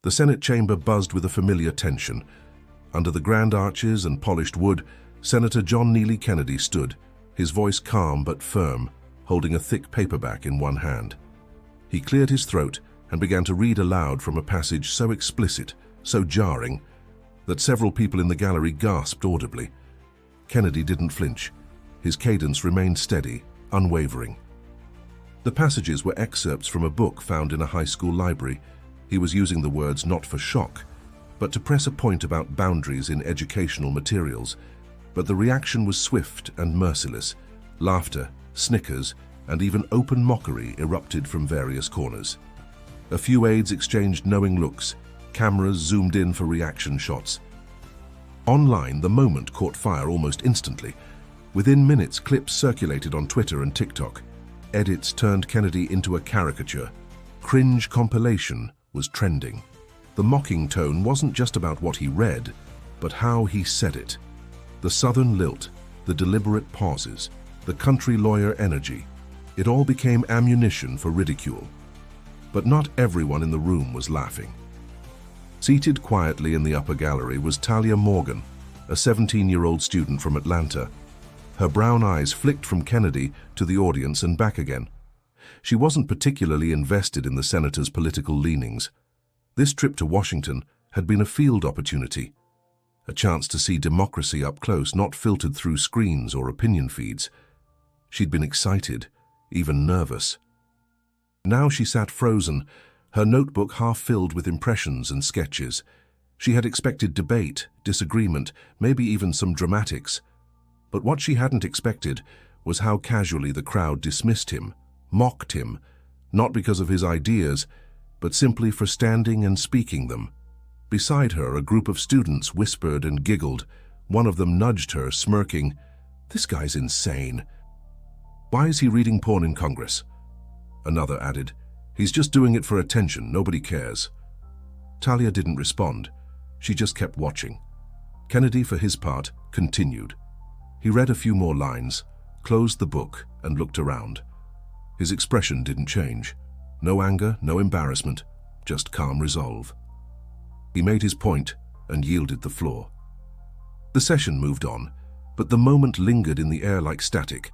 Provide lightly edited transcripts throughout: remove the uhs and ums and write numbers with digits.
The Senate chamber buzzed with a familiar tension. Under the grand arches and polished wood, Senator John Neely Kennedy stood, his voice calm but firm, holding a thick paperback in one hand. He cleared his throat and began to read aloud from a passage so explicit, so jarring, that several people in the gallery gasped audibly. Kennedy didn't flinch. His cadence remained steady, unwavering. The passages were excerpts from a book found in a high school library. He was using the words not for shock, but to press a point about boundaries in educational materials. But the reaction was swift and merciless. Laughter, snickers, and even open mockery erupted from various corners. A few aides exchanged knowing looks. Cameras zoomed in for reaction shots. Online, the moment caught fire almost instantly. Within minutes, clips circulated on Twitter and TikTok. Edits turned Kennedy into a caricature. Cringe compilation was trending. The mocking tone wasn't just about what he read, but how he said it. The southern lilt, the deliberate pauses, the country lawyer energy. It all became ammunition for ridicule. But not everyone in the room was laughing. Seated quietly in the upper gallery was Talia Morgan, a 17-year-old student from Atlanta. Her brown eyes flicked from Kennedy to the audience and back again. She wasn't particularly invested in the senator's political leanings. This trip to Washington had been a field opportunity, a chance to see democracy up close, not filtered through screens or opinion feeds. She'd been excited, even nervous. Now she sat frozen, her notebook half filled with impressions and sketches. She had expected debate, disagreement, maybe even some dramatics. But what she hadn't expected was how casually the crowd dismissed him, mocked him, not because of his ideas, but simply for standing and speaking them. Beside her, a group of students whispered and giggled. One of them nudged her, smirking, "This guy's insane. Why is he reading porn in Congress?" Another added, "He's just doing it for attention, nobody cares." Talia didn't respond. She just kept watching. Kennedy, for his part, continued. He read a few more lines, closed the book, and looked around. His expression didn't change. No anger, no embarrassment, just calm resolve. He made his point and yielded the floor. The session moved on, but the moment lingered in the air like static.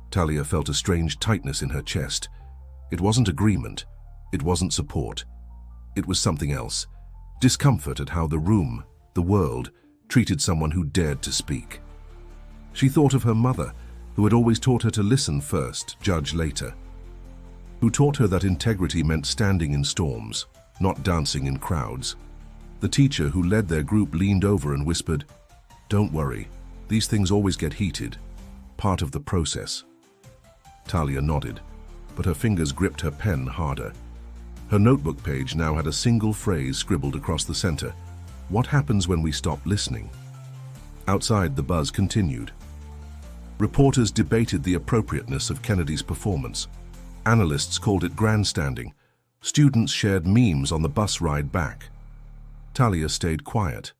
Talia felt a strange tightness in her chest. It wasn't agreement. It wasn't support. It was something else. Discomfort at how the room, the world, treated someone who dared to speak. She thought of her mother, who had always taught her to listen first, judge later. Who taught her that integrity meant standing in storms, not dancing in crowds. The teacher who led their group leaned over and whispered, "Don't worry, these things always get heated. Part of the process." Talia nodded, but her fingers gripped her pen harder. Her notebook page now had a single phrase scribbled across the center. What happens when we stop listening? Outside, the buzz continued. Reporters debated the appropriateness of Kennedy's performance. Analysts called it grandstanding. Students shared memes on the bus ride back. Talia stayed quiet.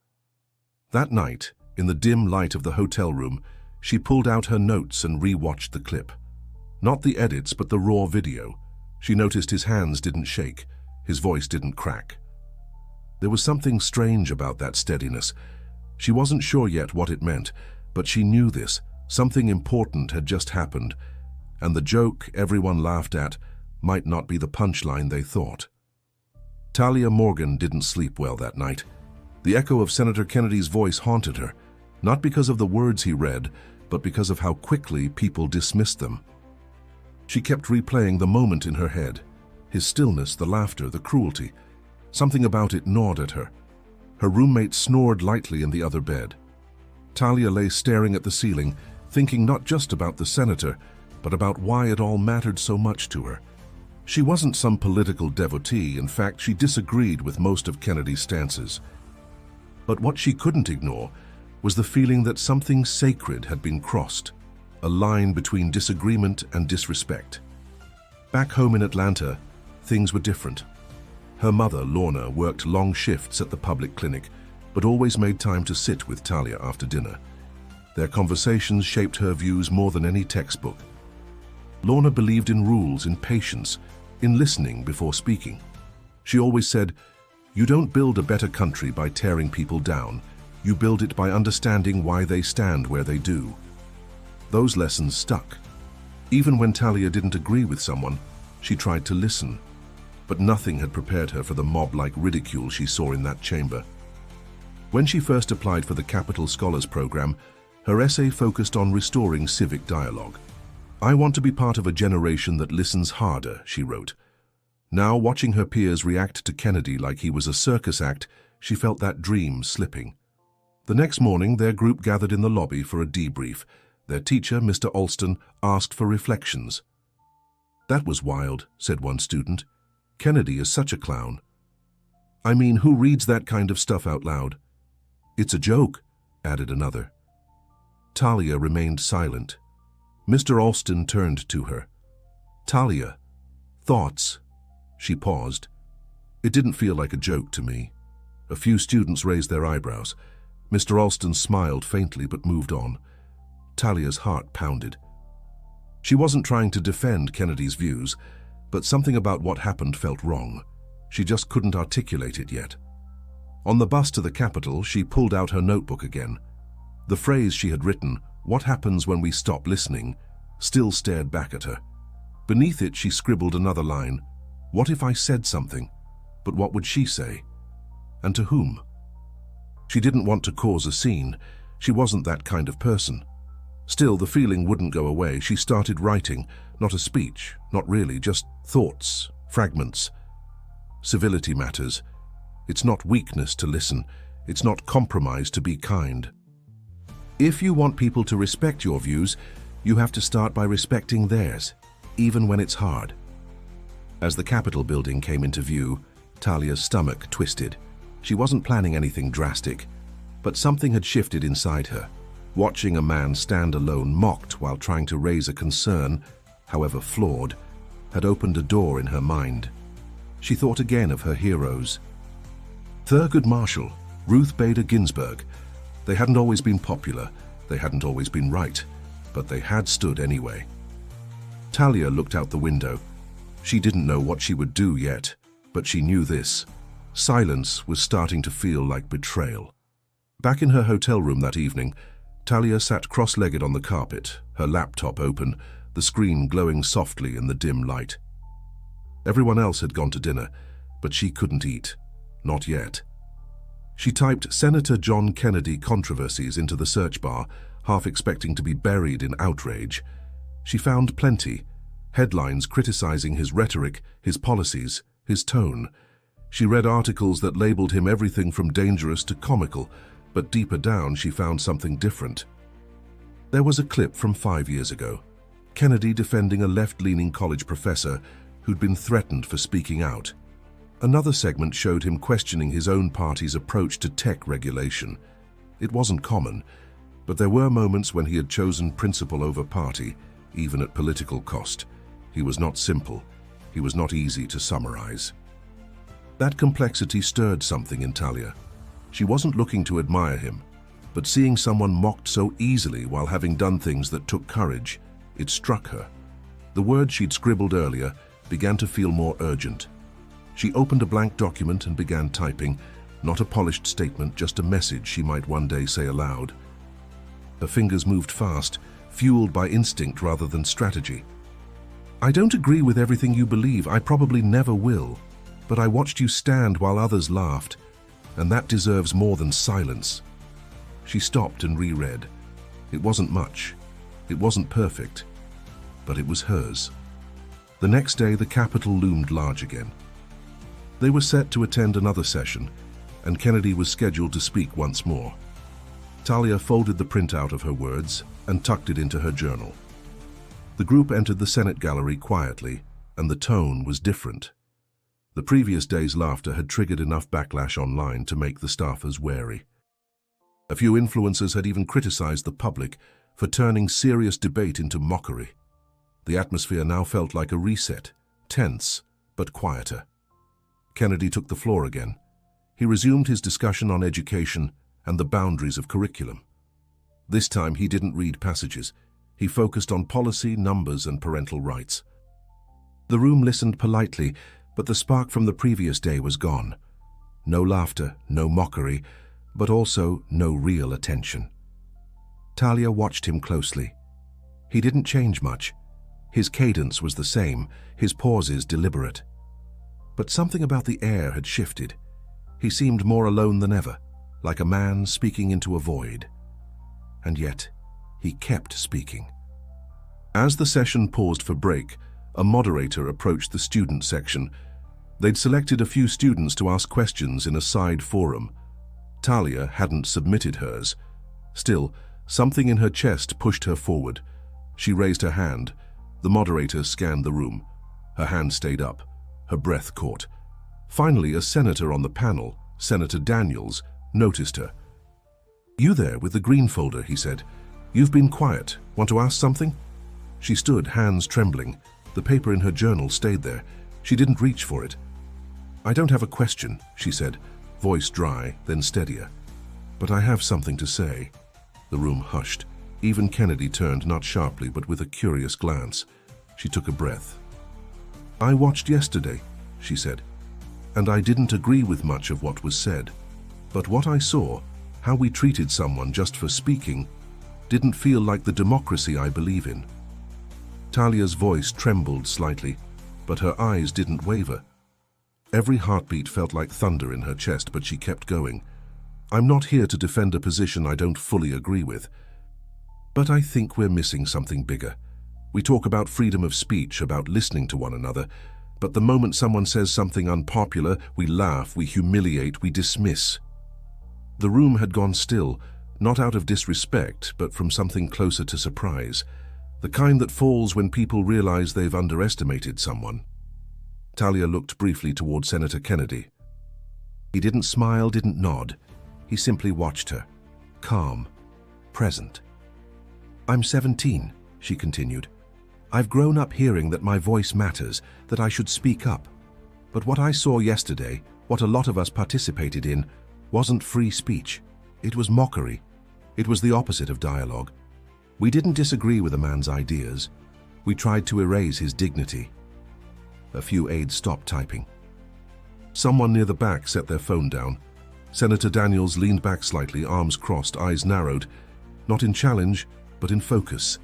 That night, in the dim light of the hotel room, she pulled out her notes and re-watched the clip. Not the edits, but the raw video. She noticed his hands didn't shake, his voice didn't crack. There was something strange about that steadiness. She wasn't sure yet what it meant, but she knew this. Something important had just happened, and the joke everyone laughed at might not be the punchline they thought. Talia Morgan didn't sleep well that night. The echo of Senator Kennedy's voice haunted her, not because of the words he read, but because of how quickly people dismissed them. She kept replaying the moment in her head. His stillness, the laughter, the cruelty. Something about it gnawed at her. Her roommate snored lightly in the other bed. Talia lay staring at the ceiling, thinking not just about the senator, but about why it all mattered so much to her. She wasn't some political devotee. In fact, she disagreed with most of Kennedy's stances. But what she couldn't ignore was the feeling that something sacred had been crossed, a line between disagreement and disrespect. Back home in Atlanta, things were different. Her mother, Lorna, worked long shifts at the public clinic, but always made time to sit with Talia after dinner. Their conversations shaped her views more than any textbook. Lorna believed in rules, in patience, in listening before speaking. She always said, You don't build a better country by tearing people down. You build it by understanding why they stand where they do. Those lessons stuck. Even when Talia didn't agree with someone, she tried to listen. But nothing had prepared her for the mob-like ridicule she saw in that chamber. When she first applied for the Capital Scholars Program, her essay focused on restoring civic dialogue. "I want to be part of a generation that listens harder," she wrote. Now, watching her peers react to Kennedy like he was a circus act, she felt that dream slipping. The next morning, their group gathered in the lobby for a debrief. Their teacher, Mr. Alston, asked for reflections. "That was wild," said one student. "Kennedy is such a clown." "I mean, who reads that kind of stuff out loud?" "It's a joke," added another. Talia remained silent. Mr. Alston turned to her. "Talia, thoughts?" She paused. "It didn't feel like a joke to me." A few students raised their eyebrows. Mr. Alston smiled faintly but moved on. Talia's heart pounded. She wasn't trying to defend Kennedy's views, but something about what happened felt wrong. She just couldn't articulate it yet. On the bus to the Capitol, she pulled out her notebook again. The phrase she had written, "What happens when we stop listening?" still stared back at her. Beneath it, she scribbled another line. What if I said something? But what would she say? And to whom? She didn't want to cause a scene. She wasn't that kind of person. Still, the feeling wouldn't go away. She started writing, not a speech, not really, just thoughts, fragments. Civility matters. It's not weakness to listen. It's not compromise to be kind. If you want people to respect your views, you have to start by respecting theirs, even when it's hard. As the Capitol building came into view, Talia's stomach twisted. She wasn't planning anything drastic, but something had shifted inside her. Watching a man stand alone, mocked while trying to raise a concern, however flawed, had opened a door in her mind. She thought again of her heroes. Thurgood Marshall, Ruth Bader Ginsburg. They hadn't always been popular, they hadn't always been right, but they had stood anyway. Talia looked out the window. She didn't know what she would do yet, but she knew this. Silence was starting to feel like betrayal. Back in her hotel room that evening, Talia sat cross-legged on the carpet, her laptop open, the screen glowing softly in the dim light. Everyone else had gone to dinner, but she couldn't eat. Not yet. She typed Senator John Kennedy controversies into the search bar, half expecting to be buried in outrage. She found plenty. Headlines criticizing his rhetoric, his policies, his tone. She read articles that labeled him everything from dangerous to comical, but deeper down she found something different. There was a clip from 5 years ago. Kennedy defending a left-leaning college professor who'd been threatened for speaking out. Another segment showed him questioning his own party's approach to tech regulation. It wasn't common, but there were moments when he had chosen principle over party, even at political cost. He was not simple. He was not easy to summarize. That complexity stirred something in Talia. She wasn't looking to admire him, but seeing someone mocked so easily while having done things that took courage, it struck her. The words she'd scribbled earlier began to feel more urgent. She opened a blank document and began typing, not a polished statement, just a message she might one day say aloud. Her fingers moved fast, fueled by instinct rather than strategy. "I don't agree with everything you believe, I probably never will, but I watched you stand while others laughed, and that deserves more than silence." She stopped and reread. It wasn't much. It wasn't perfect, but it was hers. The next day, the Capitol loomed large again. They were set to attend another session, and Kennedy was scheduled to speak once more. Talia folded the printout of her words and tucked it into her journal. The group entered the Senate gallery quietly, and the tone was different. The previous day's laughter had triggered enough backlash online to make the staffers wary. A few influencers had even criticized the public for turning serious debate into mockery. The atmosphere now felt like a reset, tense, but quieter. Kennedy took the floor again. He resumed his discussion on education and the boundaries of curriculum. This time he didn't read passages. He focused on policy, numbers, and parental rights. The room listened politely, but the spark from the previous day was gone. No laughter, no mockery, but also no real attention. Talia watched him closely. He didn't change much. His cadence was the same, his pauses deliberate. But something about the air had shifted. He seemed more alone than ever, like a man speaking into a void. And yet, he kept speaking. As the session paused for break, a moderator approached the student section. They'd selected a few students to ask questions in a side forum. Talia hadn't submitted hers. Still, something in her chest pushed her forward. She raised her hand. The moderator scanned the room. Her hand stayed up. Her breath caught. Finally, a senator on the panel, Senator Daniels, noticed her. "You there with the green folder," he said. "You've been quiet. Want to ask something?" She stood, hands trembling. The paper in her journal stayed there. She didn't reach for it. "I don't have a question," she said, voice dry, then steadier. "But I have something to say." The room hushed. Even Kennedy turned, not sharply, but with a curious glance. She took a breath. "I watched yesterday," she said, "and I didn't agree with much of what was said. But what I saw, how we treated someone just for speaking, didn't feel like the democracy I believe in." Talia's voice trembled slightly, but her eyes didn't waver. Every heartbeat felt like thunder in her chest, but she kept going. "I'm not here to defend a position I don't fully agree with. But I think we're missing something bigger. We talk about freedom of speech, about listening to one another, but the moment someone says something unpopular, we laugh, we humiliate, we dismiss." The room had gone still, not out of disrespect, but from something closer to surprise, the kind that falls when people realize they've underestimated someone. Talia looked briefly toward Senator Kennedy. He didn't smile, didn't nod. He simply watched her, calm, present. "I'm 17, she continued. "I've grown up hearing that my voice matters, that I should speak up. But what I saw yesterday, what a lot of us participated in, wasn't free speech. It was mockery. It was the opposite of dialogue. We didn't disagree with a man's ideas. We tried to erase his dignity." A few aides stopped typing. Someone near the back set their phone down. Senator Daniels leaned back slightly, arms crossed, eyes narrowed, not in challenge, but in focus.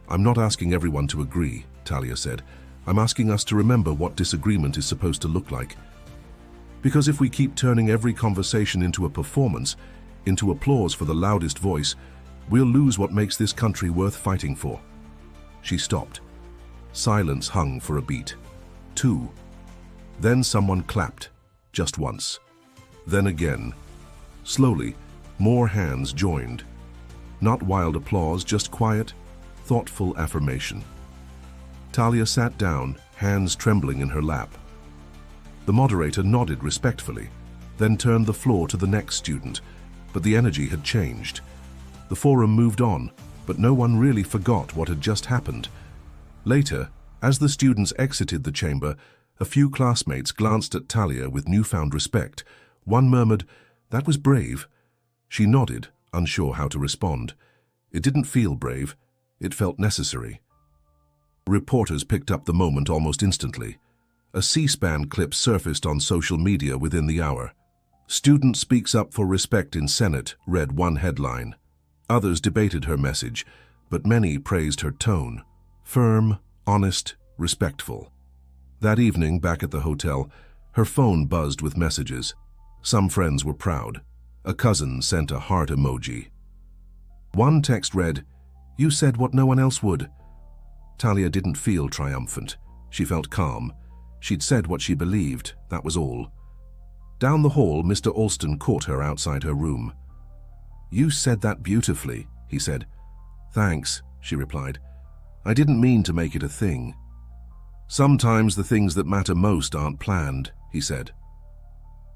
"I'm not asking everyone to agree," Talia said. "I'm asking us to remember what disagreement is supposed to look like. Because if we keep turning every conversation into a performance, into applause for the loudest voice, we'll lose what makes this country worth fighting for." She stopped. Silence hung for a beat. 2. Then someone clapped, just once. Then again. Slowly, more hands joined. Not wild applause, just quiet, thoughtful affirmation. Talia sat down, hands trembling in her lap. The moderator nodded respectfully, then turned the floor to the next student, but the energy had changed. The forum moved on, but no one really forgot what had just happened. Later, as the students exited the chamber, a few classmates glanced at Talia with newfound respect. One murmured, "That was brave." She nodded, unsure how to respond. It didn't feel brave. It felt necessary. Reporters picked up the moment almost instantly. A C-SPAN clip surfaced on social media within the hour. "Student speaks up for respect in Senate," read one headline. Others debated her message, but many praised her tone. Firm, honest, respectful. That evening, back at the hotel, her phone buzzed with messages. Some friends were proud. A cousin sent a heart emoji. One text read, "You said what no one else would." Talia didn't feel triumphant. She felt calm. She'd said what she believed, that was all. Down the hall, Mr. Alston caught her outside her room. "You said that beautifully," he said. "Thanks," she replied. "I didn't mean to make it a thing." "Sometimes the things that matter most aren't planned," he said.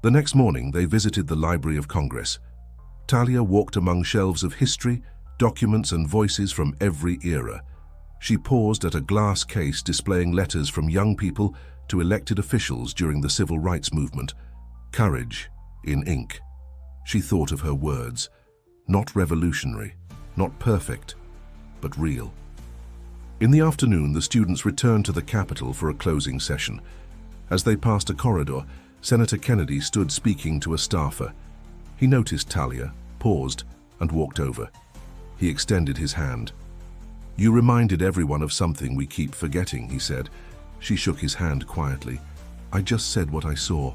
The next morning, they visited the Library of Congress. Talia walked among shelves of history, documents and voices from every era. She paused at a glass case displaying letters from young people to elected officials during the civil rights movement. Courage, in ink. She thought of her words. Not revolutionary, not perfect, but real. In the afternoon, the students returned to the Capitol for a closing session. As they passed a corridor, Senator Kennedy stood speaking to a staffer. He noticed Talia, paused, and walked over. He extended his hand. "You reminded everyone of something we keep forgetting," he said. She shook his hand quietly. "I just said what I saw."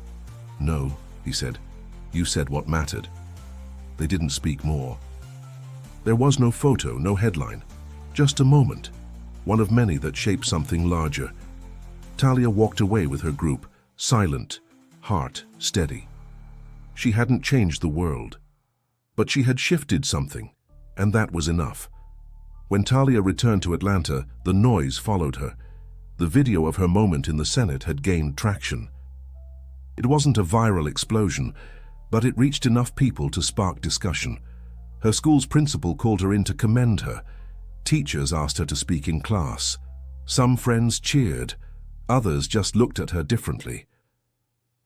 "No," he said. "You said what mattered." They didn't speak more. There was no photo, no headline. Just a moment, one of many that shaped something larger. Talia walked away with her group, silent, heart steady. She hadn't changed the world, but she had shifted something, and that was enough. When Talia returned to Atlanta, the noise followed her. The video of her moment in the Senate had gained traction. It wasn't a viral explosion, but it reached enough people to spark discussion. Her school's principal called her in to commend her. Teachers asked her to speak in class. Some friends cheered, others just looked at her differently.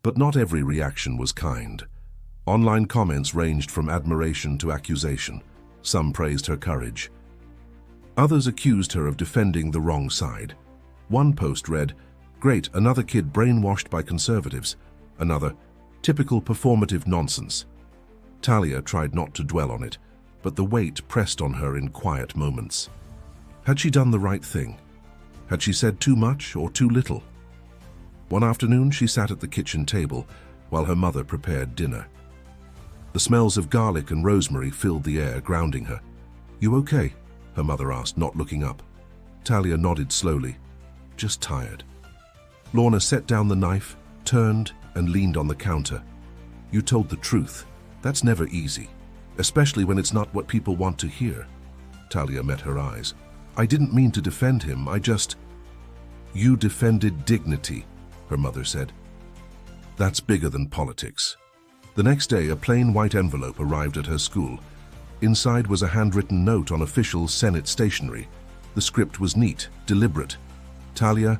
But not every reaction was kind. Online comments ranged from admiration to accusation. Some praised her courage. Others accused her of defending the wrong side. One post read, "Great, another kid brainwashed by conservatives." Another, "Typical performative nonsense." Talia tried not to dwell on it, but the weight pressed on her in quiet moments. Had she done the right thing? Had she said too much or too little? One afternoon, she sat at the kitchen table while her mother prepared dinner. The smells of garlic and rosemary filled the air, grounding her. "You okay?" her mother asked, not looking up. Talia nodded slowly. "Just tired." Lorna set down the knife, turned, and leaned on the counter. "You told the truth. That's never easy, especially when it's not what people want to hear." Talia met her eyes. "I didn't mean to defend him, I just—" "You defended dignity," her mother said. "That's bigger than politics." The next day, a plain white envelope arrived at her school. Inside was a handwritten note on official Senate stationery. The script was neat, deliberate. "Talia,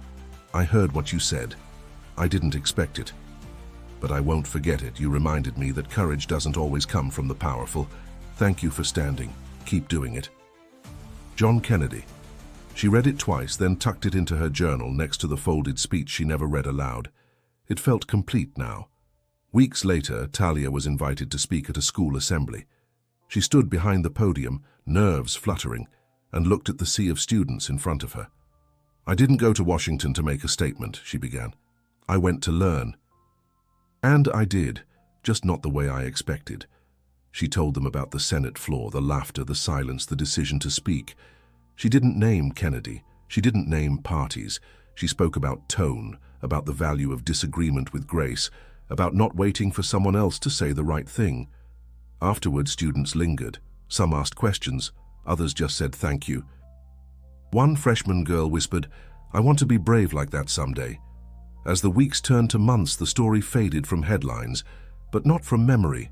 I heard what you said. I didn't expect it. But I won't forget it. You reminded me that courage doesn't always come from the powerful. Thank you for standing. Keep doing it." John Kennedy. She read it twice, then tucked it into her journal next to the folded speech she never read aloud. It felt complete now. Weeks later, Talia was invited to speak at a school assembly. She stood behind the podium, nerves fluttering, and looked at the sea of students in front of her. "I didn't go to Washington to make a statement," she began. "I went to learn. And I did, just not the way I expected." She told them about the Senate floor, the laughter, the silence, the decision to speak. She didn't name Kennedy. She didn't name parties. She spoke about tone, about the value of disagreement with grace, about not waiting for someone else to say the right thing. Afterward, students lingered. Some asked questions, others just said thank you. One freshman girl whispered, "I want to be brave like that someday." As the weeks turned to months, the story faded from headlines, but not from memory.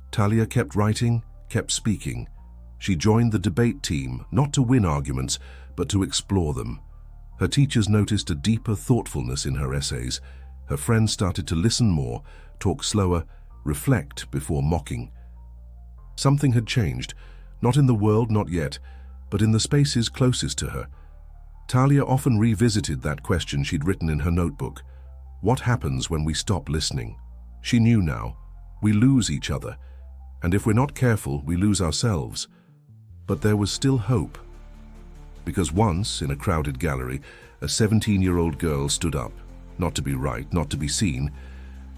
Talia kept writing, kept speaking. She joined the debate team, not to win arguments, but to explore them. Her teachers noticed a deeper thoughtfulness in her essays. Her friends started to listen more, talk slower, reflect before mocking. Something had changed, not in the world, not yet, but in the spaces closest to her. Talia often revisited that question she'd written in her notebook. What happens when we stop listening? She knew now. We lose each other, and if we're not careful, we lose ourselves. But there was still hope. Because once, in a crowded gallery, a 17-year-old girl stood up, not to be right, not to be seen,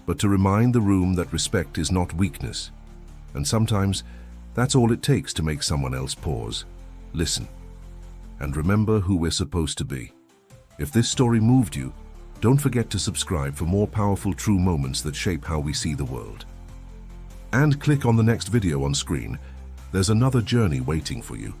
but to remind the room that respect is not weakness. And sometimes, that's all it takes to make someone else pause, listen, and remember who we're supposed to be. If this story moved you, don't forget to subscribe for more powerful true moments that shape how we see the world. And click on the next video on screen. There's another journey waiting for you.